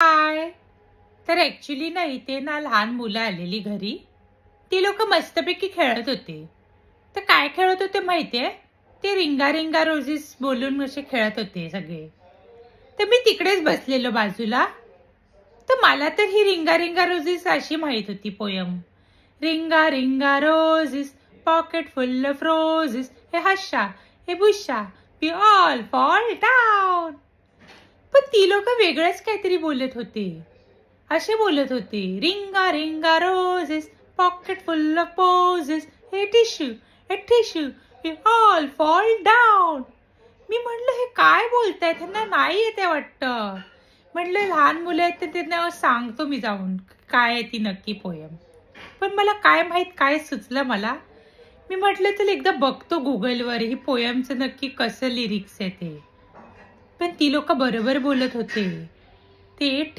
हाय. तर ऍक्च्युली ना इथे ना लहान मुलं आलेली घरी. ती लोक मस्तपैकी खेळत होते. तर काय खेळत होते माहितीये? ते रिंगा रिंगा रोझेस बोलून असे खेळत होते सगळे. तर मी तिकडेच बसलेलो बाजूला. तर मला तर ही रिंगा रिंगा रोझेस अशी माहित होती पोयम. रिंगा ring a roses pocket full of roses, हे हशा हे बुशा वी ऑल फॉल डाऊन. पण ती लोक वेगळंच काहीतरी बोलत होते. असे बोलत होते, ring a ring a roses pocket full of posies, hey tissue we all fall down. मी म्हणलं हे काय बोलतायत, त्यांना नाही येते वाटतं. म्हणलं लहान मुलं आहेत तर त्यांना सांगतो मी जाऊन काय आहे ती नक्की पोयम. पण मला काय माहित काय सुचलं मला. मी म्हटलं चल एकदा बघतो गुगलवर ही पोयमचं नक्की कसं लिरिक्स आहे ते. पण ती लोक बरोबर बोलत होते. ते